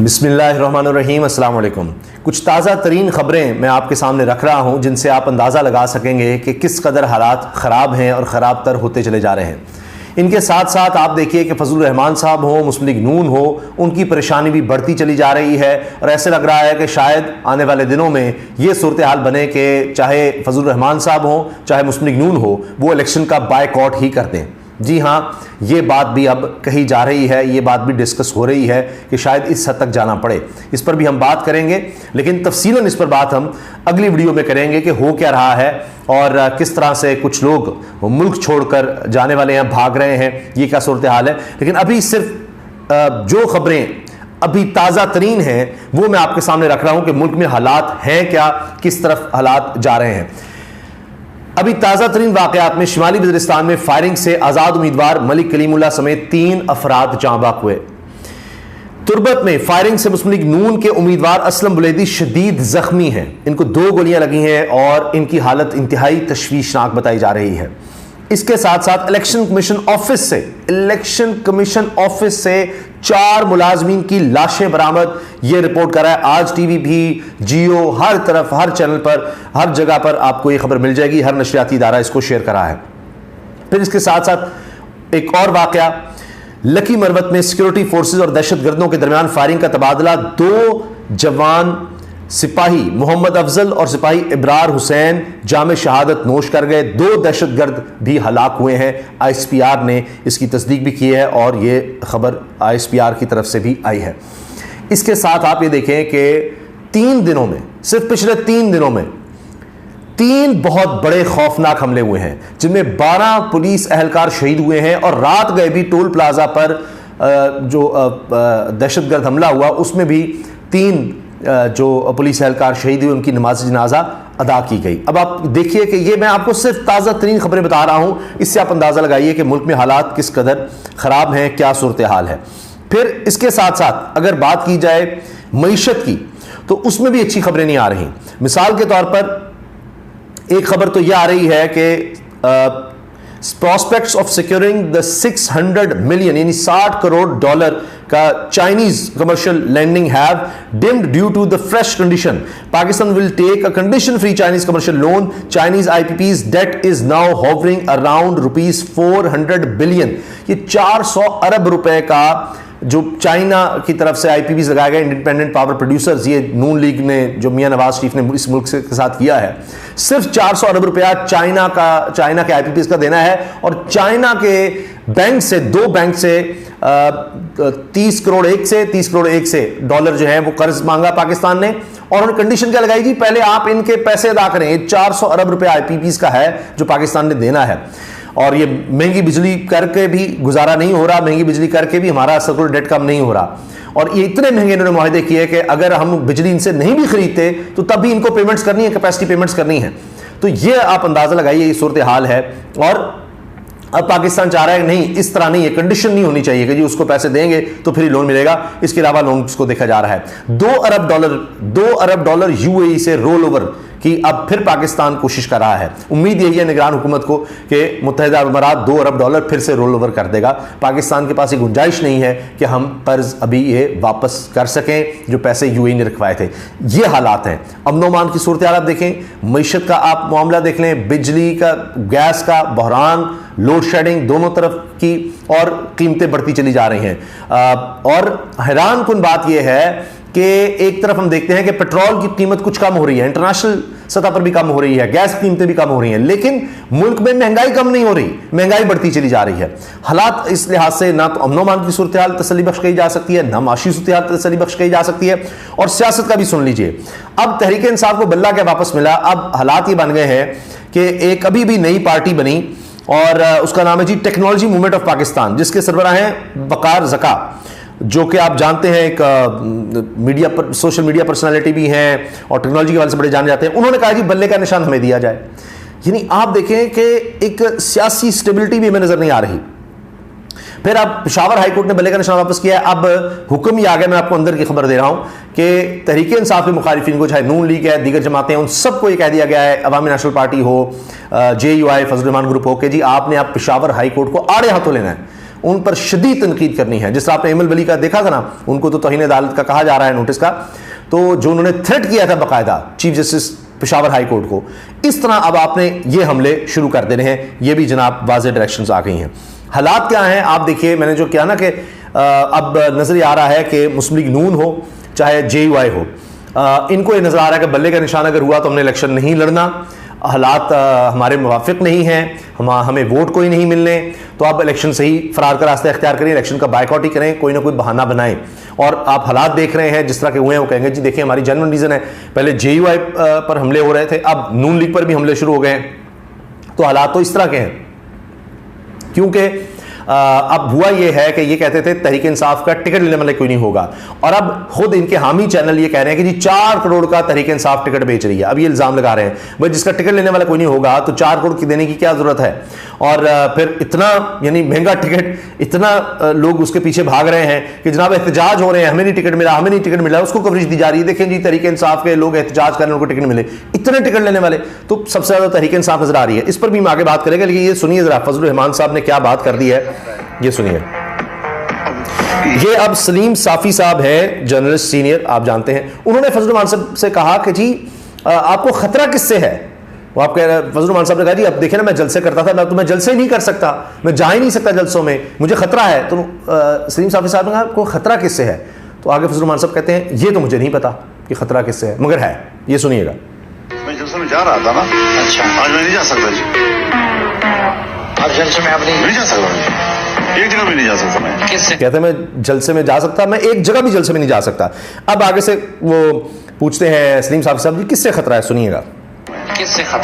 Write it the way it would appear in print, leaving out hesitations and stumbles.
बिस्मिल्लाहिर्रहमानिर्रहीम, अस्सलाम वालेकुम। कुछ ताज़ा तरीन ख़बरें मैं आपके सामने रख रहा हूँ जिनसे आप अंदाज़ा लगा सकेंगे कि किस कदर हालात ख़राब हैं और ख़राब तर होते चले जा रहे हैं। इनके साथ साथ आप देखिए कि फजलुर रहमान साहब हो, मुस्लिम लीग नून हो, उनकी परेशानी भी बढ़ती चली जा रही है और ऐसे लग रहा है कि शायद आने वाले दिनों में ये सूरत हाल बने कि चाहे फजलुर रहमान साहब हो चाहे मुस्लिम लीग नून हो, वो इलेक्शन का बायकॉट ही कर दें। जी हाँ, ये बात भी अब कही जा रही है, ये बात भी डिस्कस हो रही है कि शायद इस हद तक जाना पड़े। इस पर भी हम बात करेंगे, लेकिन तफसीलन इस पर बात हम अगली वीडियो में करेंगे कि हो क्या रहा है और किस तरह से कुछ लोग मुल्क छोड़कर जाने वाले हैं, भाग रहे हैं, ये क्या सूरत हाल है। लेकिन अभी सिर्फ जो खबरें अभी ताज़ा तरीन हैं वो मैं आपके सामने रख रहा हूँ कि मुल्क में हालात हैं क्या, किस तरफ हालात जा रहे हैं। अभी ताज़ा तरीन वाक़यात में शिमाली वज़ीरिस्तान में फायरिंग से आज़ाद उम्मीदवार मलिक कलीमुल्लाह समेत 3 अफराद जाँ बाक हुए। तुर्बत में फायरिंग से मुस्लिम लीग नून के उम्मीदवार असलम बुलैदी शदीद जख्मी हैं। इनको 2 गोलियां लगी हैं और इनकी हालत इंतहाई तशवीशनाक बताई जा रही है। इसके साथ साथ इलेक्शन कमीशन ऑफिस से 4 मुलाजमीन की लाशें बरामद, यह रिपोर्ट कर रहा है आज टीवी भी, जियो, हर तरफ, हर चैनल पर, हर जगह पर आपको यह खबर मिल जाएगी। हर नशरियाती इदारा इसको शेयर करा है। फिर इसके साथ साथ एक और वाकया, लकी मरवत में सिक्योरिटी फोर्सेस और दहशतगर्दों के दरमियान फायरिंग का तबादला। 2 जवान सिपाही मोहम्मद अफजल और सिपाही इब्रार हुसैन जामे शहादत नोश कर गए। 2 दहशतगर्द भी हलाक हुए हैं। ISPR ने इसकी तस्दीक भी की है और ये खबर ISPR की तरफ से भी आई है। इसके साथ आप ये देखें कि 3 दिनों में, सिर्फ पिछले 3 दिनों में 3 बहुत बड़े खौफनाक हमले हुए हैं, जिनमें 12 पुलिस एहलकार शहीद हुए हैं और रात गए भी टोल प्लाजा पर जो दहशतगर्द हमला हुआ उसमें भी 3 जो पुलिस एहलकार शहीद हुए, उनकी नमाज जनाजा अदा की गई। अब आप देखिए कि ये मैं आपको सिर्फ ताज़ा तरीन खबरें बता रहा हूं, इससे आप अंदाज़ा लगाइए कि मुल्क में हालात किस कदर ख़राब हैं, क्या सूरत हाल है। फिर इसके साथ साथ अगर बात की जाए मईशत की, तो उसमें भी अच्छी खबरें नहीं आ रही। मिसाल के तौर पर एक खबर तो यह आ रही है कि prospects of securing the 600 million यानी $60 करोड़ का Chinese commercial lending have dimmed due to the fresh condition. Pakistan will take a condition free Chinese commercial loan. Chinese IPP's debt is now hovering around ₹400 billion. ये 400 अरब रुपए का जो China की तरफ से IPPs लगाए गए, इंडिपेंडेंट पावर प्रोड्यूसर्स, ये नून लीग ने जो मियां नवाज शरीफ ने इस मुल्क के साथ किया है, सिर्फ 400 अरब रुपया चाइना के IPPs का देना है। और चाइना के बैंक से 2 बैंक से 30 करोड़ एक से डॉलर जो है वो कर्ज मांगा पाकिस्तान ने। और उन्होंने कंडीशन क्या लगाई जी, पहले आप इनके पैसे अदा करें। 400 अरब रुपया IPPs का है जो पाकिस्तान ने देना है। और ये महंगी बिजली करके भी गुजारा नहीं हो रहा, महंगी बिजली करके भी हमारा सर्कुलर डेट कम नहीं हो रहा। और ये इतने महंगे इन्होंने मुआहदे किए कि अगर हम बिजली इनसे नहीं भी खरीदते तो तब भी इनको पेमेंट्स करनी है, कैपेसिटी पेमेंट्स करनी है। तो ये आप अंदाजा लगाइए, ये सूरत हाल है। और अब पाकिस्तान चाह रहा है नहीं, इस तरह नहीं है, कंडीशन नहीं होनी चाहिए कि जी उसको पैसे देंगे तो फिर ही लोन मिलेगा। इसके अलावा लोन को देखा जा रहा है। 2 अरब डॉलर UAE से रोल ओवर कि अब फिर पाकिस्तान कोशिश कर रहा है। उम्मीद यही है निगरान हुकूमत को कि मुत्तहिदा अरब अमारात 2 अरब डॉलर फिर से रोल ओवर कर देगा। पाकिस्तान के पास ये गुंजाइश नहीं है कि हम कर्ज अभी ये वापस कर सकें जो पैसे UAE ने रखवाए थे। ये हालात हैं। अमन अमान की सूरत हाल देखें, मईशत का आप मामला देख लें, बिजली का, गैस का बहरान, लोड शेडिंग दोनों तरफ की, और कीमतें बढ़ती चली जा रही हैं। और हैरान कुन बात यह है कि एक तरफ हम देखते हैं कि पेट्रोल की कीमत कुछ कम हो रही है, इंटरनेशनल सतह पर भी कम हो रही है, गैस की कीमतें भी कम हो रही हैं, लेकिन मुल्क में महंगाई कम नहीं हो रही, महंगाई बढ़ती चली जा रही है। हालात इस लिहाज से ना तो अमन अमान की सूरत हाल तसल्ली बख्श कही जा सकती है, ना माशी सूरत हाल तसल्ली बख्श कही जा सकती है। और सियासत का भी सुन लीजिए, अब तहरीक इंसाफ को बल्ला क्या वापस मिला। अब हालात ये बन गए हैं कि एक अभी भी नई पार्टी बनी और उसका नाम है जी टेक्नोलॉजी मूवमेंट ऑफ पाकिस्तान, जिसके सरबराह हैं वकार ज़का, जो कि आप जानते हैं एक सोशल मीडिया पर्सनालिटी भी हैं और टेक्नोलॉजी के हवाले से बड़े जाने जाते हैं। उन्होंने कहा जी बल्ले का निशान हमें दिया जाए। यानी आप देखें कि एक सियासी स्टेबिलिटी भी हमें नजर नहीं आ रही। फिर अब पेशावर हाईकोर्ट ने बल्ले का निशान वापस किया है। अब हुक्म ही आ गया, मैं आपको अंदर की खबर दे रहा हूं कि तहरीक इंसाफ के मुखालिफिन को, चाहे नून लीग है, दीगर जमातें, उन सबको यह कह दिया गया है, अवामी नेशनल पार्टी हो, JUI, फजल रहमान ग्रुप हो, कि जी आपने अब पेशावर हाईकोर्ट को आड़े हाथों लेना है। उन पर शदीद तनकीद करनी है। जिस तरह आपने एमल वली का देखा था ना, उनको तो तौहीन अदालत का कहा जा रहा है नोटिस का, तो जो उन्होंने थ्रेट किया था बाकायदा chief justice Peshawar high court को, इस तरह अब आपने ये हमले शुरू कर देने हैं। ये भी जनाब वाज़ेह डायरेक्शंस आ गई हैं। हालात क्या हैं आप देखिए, मैंने जो किया ना कि अब नजर आ रहा है कि मुस्लिम लीग नून हो चाहे JUI हो, इनको ये नजर आ रहा है कि बल्ले का निशान अगर हुआ तो हमने इलेक्शन नहीं लड़ना, हालात हमारे मुवाफिक नहीं हैं, हमें वोट कोई नहीं मिलने, तो आप इलेक्शन से ही फरार का रास्ता इख्तियार करें, इलेक्शन का बायकॉट ही करें, कोई ना कोई बहाना बनाएं। और आप हालात देख रहे हैं जिस तरह के हुए हैं, वो कहेंगे जी देखिए हमारी जेन्युइन रीज़न है, पहले JUI पर हमले हो रहे थे, अब नून लीग पर भी हमले शुरू हो गए हैं, तो हालात तो इस तरह के हैं। क्योंकि अब हुआ यह है कि ये कहते थे तहरीक इंसाफ का टिकट लेने वाला कोई नहीं होगा, और अब खुद इनके हामी चैनल ये कह रहे हैं कि जी 4 करोड़ का तहरीक इंसाफ टिकट बेच रही है। अब ये इल्जाम लगा रहे हैं भाई जिसका टिकट लेने वाला कोई नहीं होगा तो 4 करोड़ की देने की क्या जरूरत है, और फिर इतना यानी महंगा टिकट, इतना लोग उसके पीछे भाग रहे हैं कि जनाब एहतजाज हो रहे हैं, हमें नहीं टिकट मिला, हमें नहीं टिकट मिला, उसको कवरेज दी जा रही है, देखें जी तहरीक इंसाफ के लोग एहतजाज कर रहे हैं, उनको टिकट मिले, इतने टिकट लेने वाले, तो सबसे ज्यादा तहरीक इंसाफ नजर आ रही है। इस पर भी हम आगे बात करेंगे, लेकिन ये सुनिए जरा फजलुर रहमान साहब ने क्या बात कर दी है, ये सुनिए। ये अब सलीम साफी साहब है, जर्नलिस्ट सीनियर, आप जानते हैं, उन्होंने फजलुर रहमान साहब से कहा कि जी आपको खतरा किससे है। वो आप कह रहे, फजलुर रहमान साहब ने कहा जी अब देखिए ना मैं जलसे करता था, मैं जलसे नहीं कर सकता, मैं जा ही नहीं सकता जलसों में, मुझे खतरा है। तो सलीम साफी साहब ने कहा आपको खतरा किससे है, तो आगे फजलुर रहमान साहब कहते हैं ये तो मुझे नहीं पता कि खतरा किससे है, मगर है, ये सुनिएगा। मैं जलसे में जा रहा था ना, अच्छा आज मैं नहीं जा सकता जी, अब जलसे में आप नहीं जा सकता, एक जगह भी नहीं जा सकता मैं। किससे कहते हैं मैं जलसे में जा सकता, मैं एक जगह भी जलसे में नहीं जा सकता। अब आगे से वो पूछते हैं सलीम साहब जी किससे खतरा है, सुनिएगा। किससे खतरा